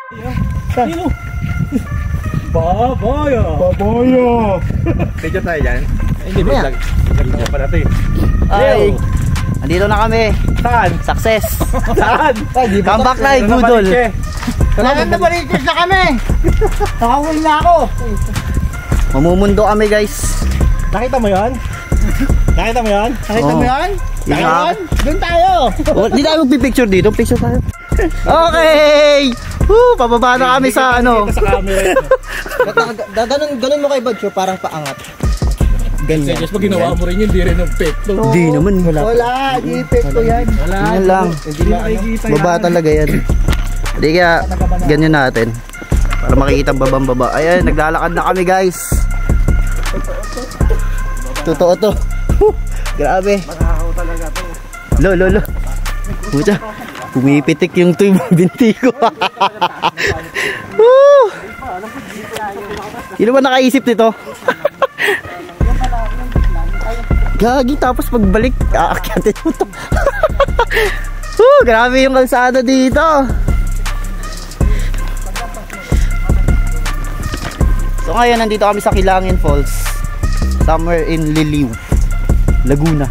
Sino? Baboyo. Baboyo. Medyo tayo dyan. Hindi ba? Lagyan pa natin. Ay, andito na kami. Saan? Success. Saan? Comeback na, budol. Nabalitis na kami. Nakawin na ako. Mamumundo kami, guys. Nakita mo yan? Nakita mo yan? Nakita mo yan? Yan. Doon tayo. Hindi tayo magpipicture dito. Picture tayo. Okay! Pababa na kami sa ano. Sa camera. Ganun mo kay Badjo, parang paangat. Ganyan. Just pag ginawa mo rin yun, di rin ng pekto. Hindi naman. Wala, di epekto yan. Yan lang. Baba talaga yan. Hindi kaya ganyan natin. Para makikita ang babang-baba. Ayan, naglalakad na kami, guys. Totoo to. Grabe. Makahaw talaga to. Lo. Pucha. Pumipitik yung binti ko. Sino ba nakaisip nito? Gagi, tapos pagbalik aakyatin mo to. Grabe yung kalsada dito. So ngayon nandito kami sa Kilangin Falls, somewhere in Liliw, Laguna.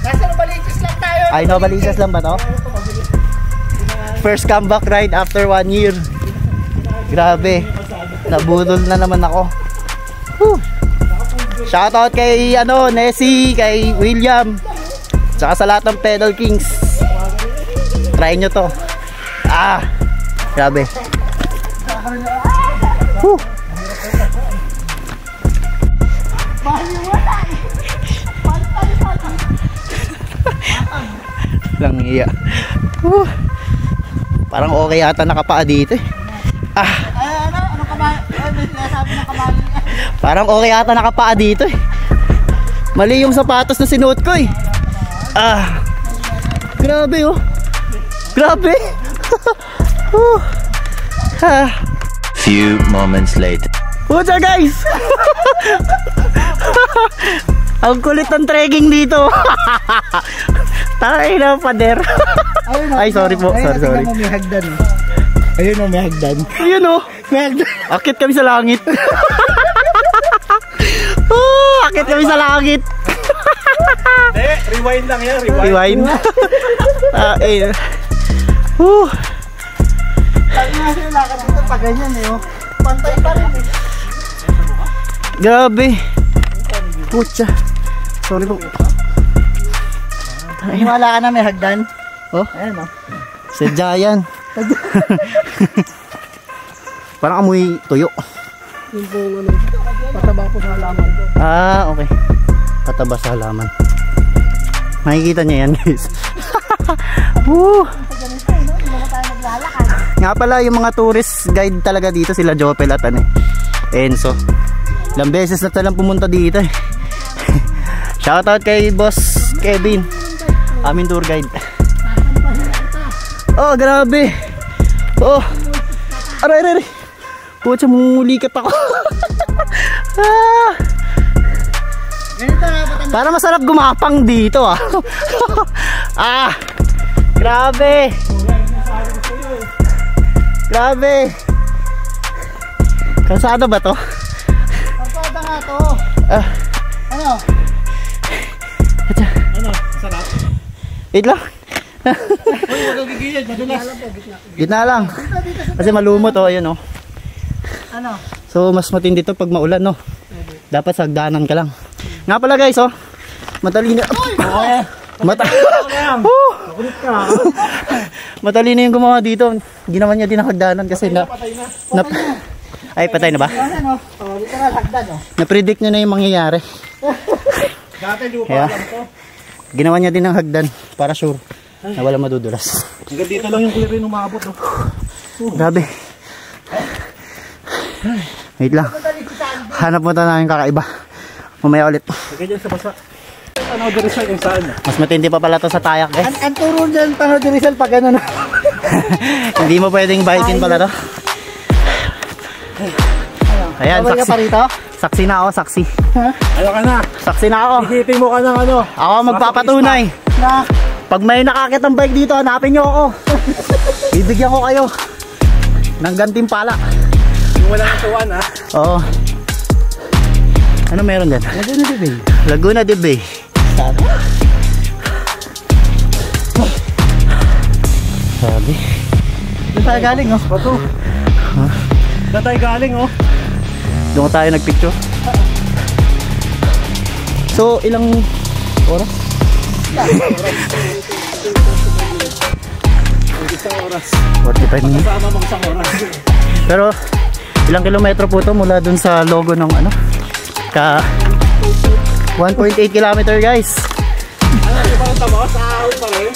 Nasa Nabalitis lang tayo. Ay, Nabalitis lang ba to? First comeback ride after 1 year. Grabe, nabudol na naman ako. Shoutout kay Nessie, kay William, tsaka sa lahat ng Pedal Kings. Try nyo to. Grabe. Lang iya. Parang okay yata nakapaa dito eh. Ano kamali? Sabi ng kamali. Parang okay yata nakapaa dito eh. Mali yung sapatos na sinuot ko eh. Grabe oh. Grabe. Few moments later. What's up, guys? Ang kulit ng trekking dito. Tayo na, pader. Ay, sorry po. Sorry. May hagdan. Ayun o, may hagdan. Ayun o. Akit kami sa langit. Akit kami sa langit. Rewind lang yan. Rewind. Kasi lakad dito pa ganyan eh. Pantay pa rin eh. Grabe. Pucha. Sorry po. Wala ka na may hagdan. Oh? Ayan o. Sadya yan. Parang amoy tuyo. Yung pong pataba po sa halaman. Okay. Pataba sa halaman. Makikita niya yan, guys. Nga pala, yung mga tourist guide talaga dito, sila Jopel at Enzo. Ilang beses na talang pumunta dito eh. Shoutout kay Boss Kevin, aming tour guide. Oh, grabe. Oh. Aray. Pucha, mumulikat ako. Para masarap gumapang dito ah. Grabe. Grabe. Kalsada ba to? Kalsada nga to. Ano? Sarap. Wait lang. Uy, wag gigilid, madulas. Gitna lang. Kasi malumot oh, ayun oh. Ano? So mas matindi to pag maulan no. Dapat sagdanan ka lang. Nga pala guys oh. Matalino. Matalino yung gumawa dito. Ginawa niya din ang hagdanan kasi ay patay na ba? Dito na hagdan oh. Na-predict niya na yung mangyayari. Dati lupa lang to. Ginawa niya din ang hagdan para sure na wala madudulas. Hanggang dito lang yung clear rin umabot no. Grabe. Wait lang. Hanap mo tayo ng kakaiba. Mamaya ulit. Sige dyan sa basa. Ano Rizal yung saan? Mas matindi pa pala to sa tayak guys. Ang turo dyan pa Rizal pag ano na. Hindi mo pwedeng bitin pala to. Ayan, saksi. Pa rito? Saksi na ako, saksi. Ayaw ka na. Saksi na ako. Isipin mo ka ng ano. Ako magpapatunay. Na Pag may nakakit ang bike dito, hanapin nyo ako. Bibigyan ko kayo ng gantimpala. Yung wala nang tuwan ha. Oo. Ano meron dyan? Laguna de Bay. Laguna de Bay. Sabi. Doon tayo galing, oh. Pato. Doon tayo galing oh. Doon tayo nagpicture. So, ilang oras? Isang oras. 45 minutes. Kasama mo isang oras. Pero, ilang kilometro po to mula dun sa logo ng ano? Ka 1.8 kilometer guys. Ano, di ba ang tama? Sa ahon pa rin?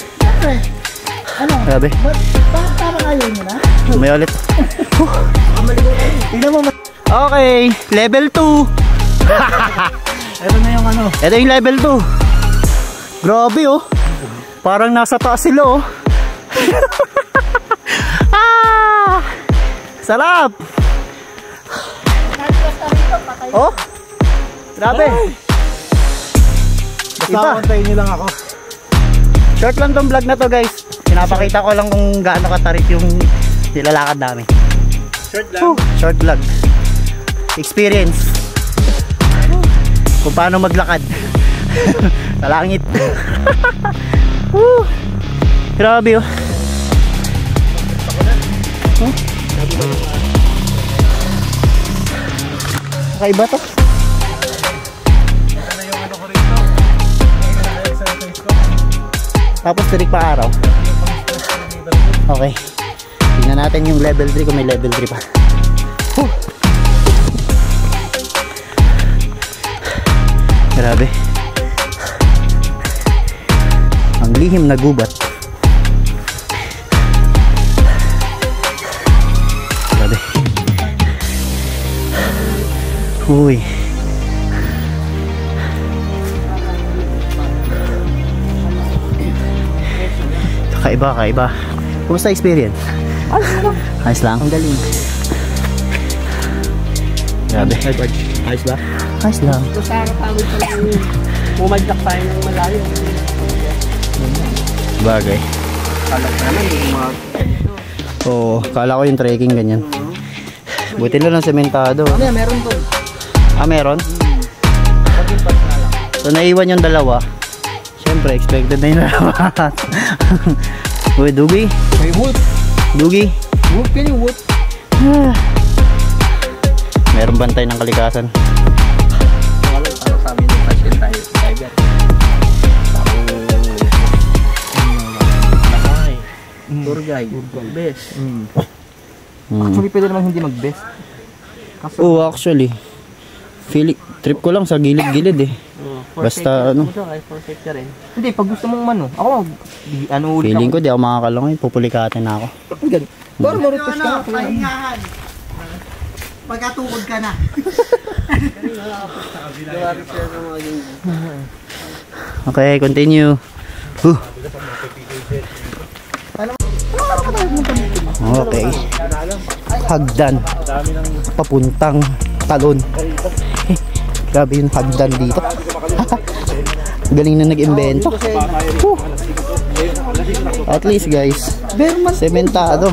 Ano? Grabe. Bakit tama ayaw mo na? May ulit. Tignan mo. Okay, level 2. Ito na yung ano. Ito yung level 2. Grabe oh. Parang nasa taas sila oh. Ah! Sarap. Oh. Grabe. Basta kontayin nyo lang ako. Short lang tong vlog na to guys. Pinapakita ko lang kung gaano katarik yung nilalakad namin. Short lang. Short vlog. Experience. Kung paano maglakad. Sa langit. Grabe oh. Kakaiba to. Tapos tirik pa araw. Okay. Tingnan natin yung level 3 kung may level 3 pa. Grabe. Ang lihim na gubat. Grabe. Uy. Kaiba. Kumusta experience? Ayos lang. Ang galing. Grabe. Ayos ba? Ayos lang. So sa kapagod pa lang pumadyak tayo ng malayo. Bagay. Kalat naman yung mga... Oo, kala ko yung trekking ganyan. Buti lang ng sementado. Ano yan, meron to. Ah, meron? So naiwan yung dalawa. Siyempre, expected na yung dalawa. Uy, Dugi. May wood. Dugi. Wood ka yung wood. Meron bantay ng kalikasan. Para sa amin yung passion tayo. Tiger. Tour guide. Best. Actually, pwede naman hindi mag-best. Oo, actually. Trip ko lang sa gilid-gilid eh. Basta ano. For safety rin. Hindi, pag gusto mong ano. Ako, ulit Feeling ko di ako makakalangoy. Pupulikatin na ako. Ang galing. Pero maritos ka. Pahingahan. Pagkatukod ka na. Okay, continue. Okay. Hagdan. Papuntang Talon. Grabe yung hagdan dito. Galing na nag-invento. At least guys, sementado.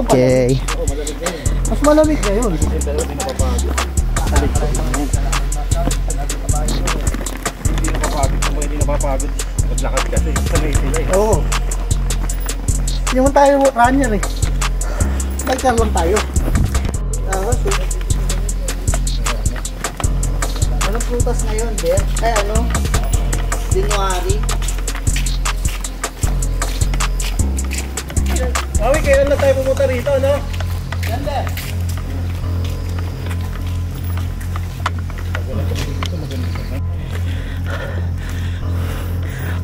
Okay. Mas malamig na yun. Hindi napapagod. Maglakad kasi. Sanay sila eh. Oo. Hindi mo tayo runner eh. Biker lang tayo. Anong prutas ngayon, Ben? Ay, ano? January. Awi, kailan na tayo pumunta rito, no? Ganda.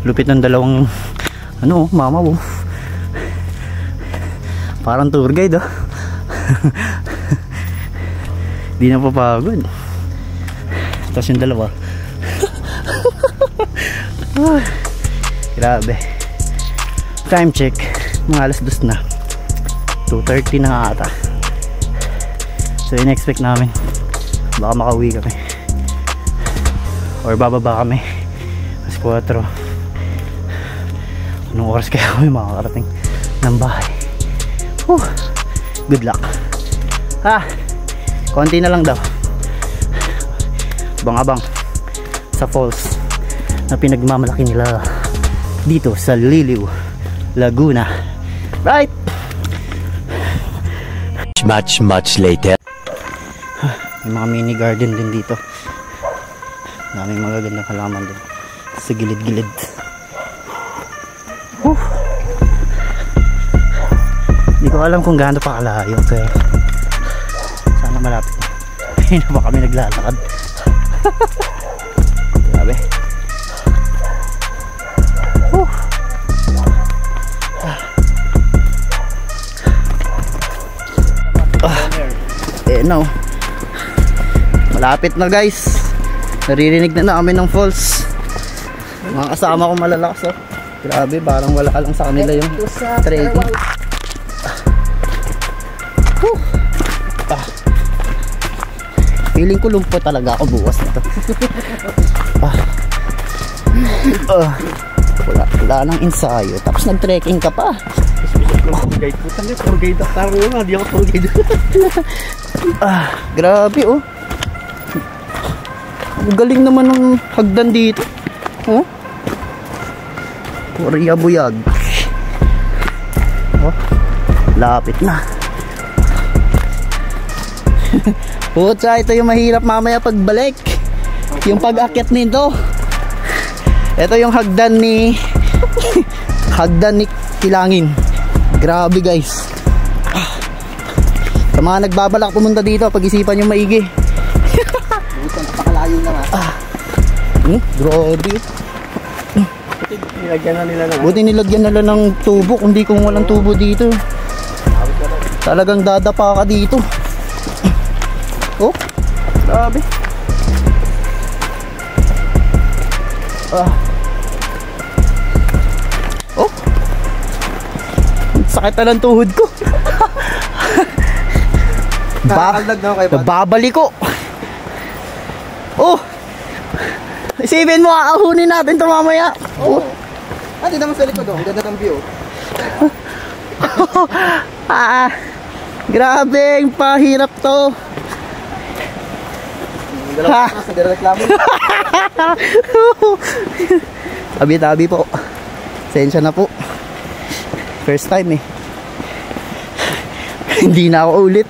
Lupit ng dalawang ano, mama mo. Parang tour guide oh. Di na papagod. Tapos yung dalawa. Grabe. Time check. Mga alas 2 na. 2:30 na ata. So in-expect namin baka makauwi kami or bababa kami Alas 4. Anong oras kaya kami makakarating ng bahay? Good luck. Konti na lang daw. Abang-abang sa falls na pinagmamalaki nila dito sa Liliw, Laguna. Right? Much later. May mga mini garden din dito. Daming magagandang halaman din sa gilid-gilid. Hindi ko alam kung gaano pa kalayo, pero sana malapit na. Ayun na ba kami naglalakad. Grabe. No. Malapit na guys. Naririnig na namin ng falls. Mga kasama ko malalakas. Grabe, parang wala lang sa kanila yung trekking. Feeling ko lumpo talaga ako bukas nito. Wala nang ensayo. Tapos nag-trekking ka pa. Guide po tayo. Tour guide at taro nga. Di ako tour guide. Grabe oh. Ang galing naman ng hagdan dito. Puri buyag. Lapit na. Putsa, ito yung mahirap mamaya pagbalik. Yung pag-akyat nito. Ito yung hagdan ni Kilangin. Grabe guys. Sa mga nagbabalak pumunta dito, pag-isipan yung maigi. Napakalayo na nga. Grabe. Nilagyan na nila na. Buti nilagyan nila ng tubo. Kundi kung walang tubo dito, talagang dadapa ka dito. Grabe. Sakit na ng tuhod ko. Babalik ko. Isipin mo, aahunin natin ito mamaya. Hindi naman sa likod. Ang ganda ng view. Grabe, pahirap to. Tabi-tabi po. Sensya na po. First time eh. Hindi na ako ulit.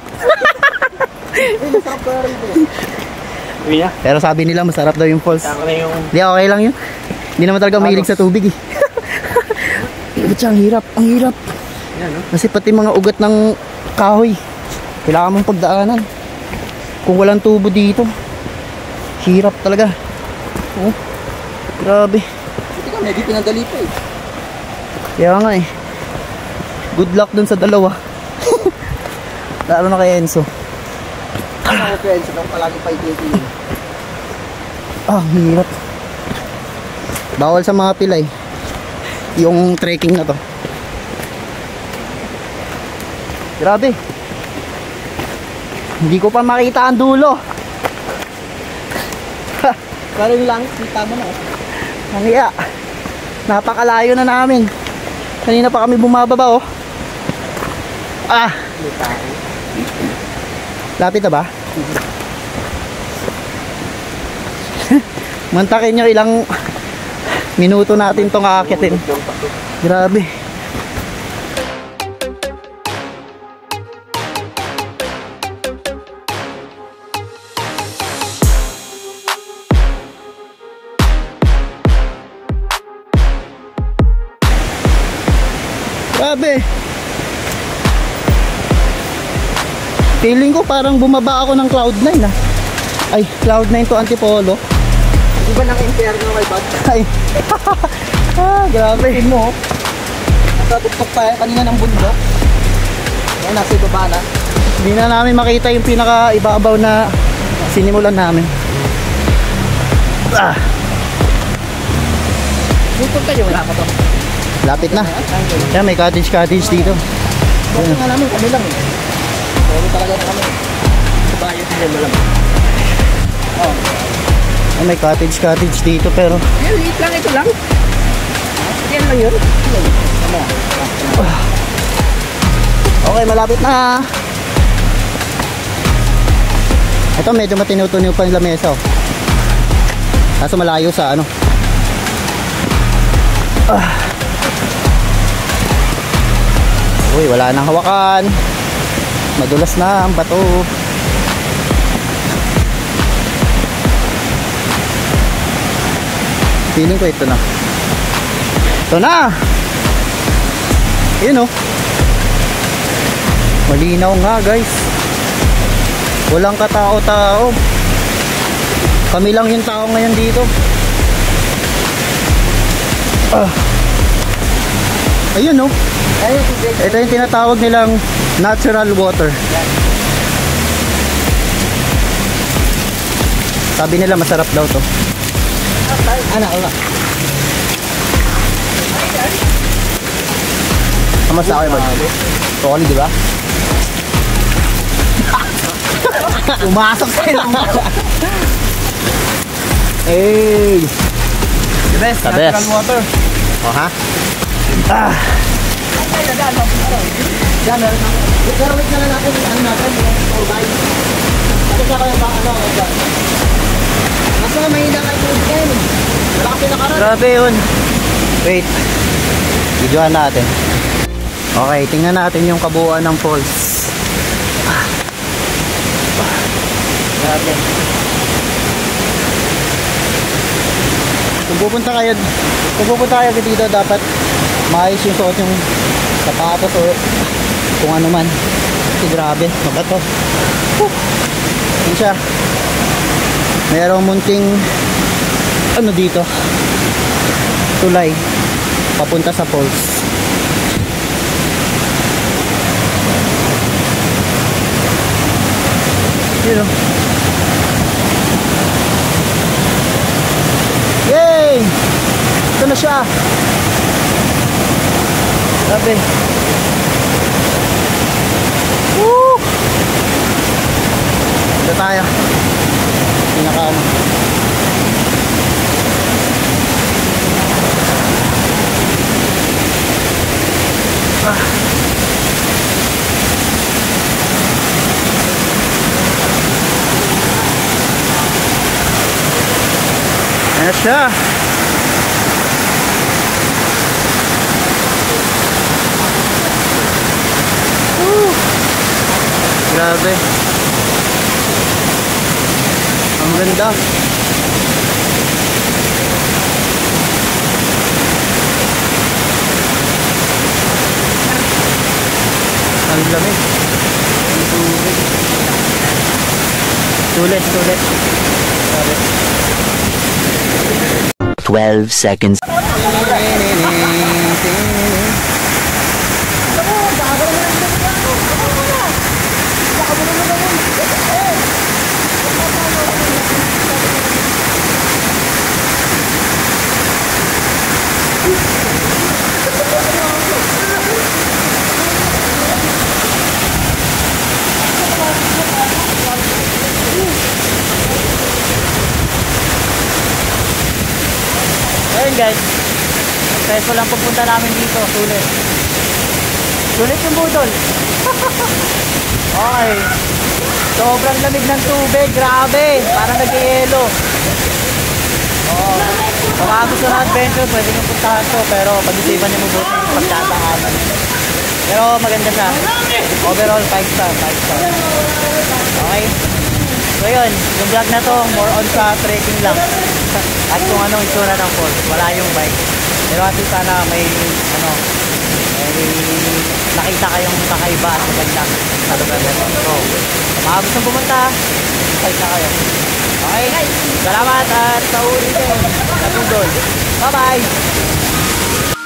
Pero sabi nila masarap daw yung falls. Hindi, okay lang yun. Hindi naman talaga mahilig sa tubig eh. Ba't siya, ang hirap. Ang hirap. Kasi pati mga ugat ng kahoy, kailangan mong pagdaanan. Kung walang tubo dito, hirap talaga. Grabe. Hindi ka, medyo pinadali pa eh. Kaya nga eh. Good luck dun sa dalawa. Lalo na kay Enzo. Ano ko Enzo, nang palagi pa itigil. Hirap. Bawal sa mga pilay yung trekking na to. Grabe. Hindi ko pa makita ang dulo. Pero yung langit, kita mo na. Nangiya. Napakalayo na namin. Kanina pa kami bumababa oh. Lapit na ba? Mantakin nyo ilang minuto natin itong aakitin. Grabe. Grabe. Feeling ko parang bumaba ako ng Cloud9 ah. Ay, Cloud9 to Antipolo. Di ba ng impyerno kay Bad? Ay. Grabe. Mo, nakatuktok tayo kanina ng bundok. Ngayon, nasa ibaba na. Hindi na namin makita yung pinaka-ibabaw na sinimulan namin. Dito kayo, wala pa to. Lapit na. Yan, may cottage dito. Kasi nga namin, kami lang eh. Pero talaga na kami. Bayan din malam. Oh, may cottage dito pero Yan, liit lang, ito lang. Yan lang yun. okay, malapit na. Ito medyo matinutunog pa yung lamesa, oh. Kaso malayo sa ano. Uy, wala nang hawakan. Madulas na ang bato. Feeling ko ito na. Ito na. Yun, oh. Malinaw nga, guys. Walang katao-tao. Kami lang yung tao ngayon dito. Ayun, oh. Ito yung tinatawag nilang natural water. Sabi nila masarap daw to. Ano, wala. Kamusta kayo mag? Tol, di ba? Umasok sa ilang mo. Hey! The best, The natural best. water. Oh, ha? Yan, meron na. Pero wait na lang natin, ano natin, yung turbine. Kasi sa kaya ba, ano, dyan. Mas mga mahina kayo tubig yan. Wala kasi nakaroon. Grabe yun. Wait. Videoan natin. Okay, tingnan natin yung kabuuan ng falls. Grabe. Kung pupunta kayo dito, dapat maayos yung suot yung sapatos o kung ano man. Kasi grabe, mabato. Yan siya. Merong munting ano dito, tulay papunta sa falls. Yun, oh. Yay! Ito na siya. Grabe. Woo! Ito tayo. Pinaka ano. Ayan siya. Grabe. Ang ganda. Ang lamig. Ang tubig. Sulit. Grabe. 12 seconds. Ayun guys, peso lang pupunta namin dito, sulit yung budol. Okay, sobrang lamig ng tubig, grabe, parang nag-ielo. Oh, kung gusto na adventure, pwede nyo puntahan to, pero pag-isipan nyo mabuti yung pagkataanan. Pero maganda siya, overall 5 star. Okay, so yun, yung vlog na to, more on sa trekking lang. At kung ano itsura ng falls, wala yung bike. Pero at least sana may nakita kayong kakaiba at maganda sa lugar na ito. So, mga gustong pumunta, site na kayo. Okay? Salamat at sa ulitin sa Budol. Bye-bye!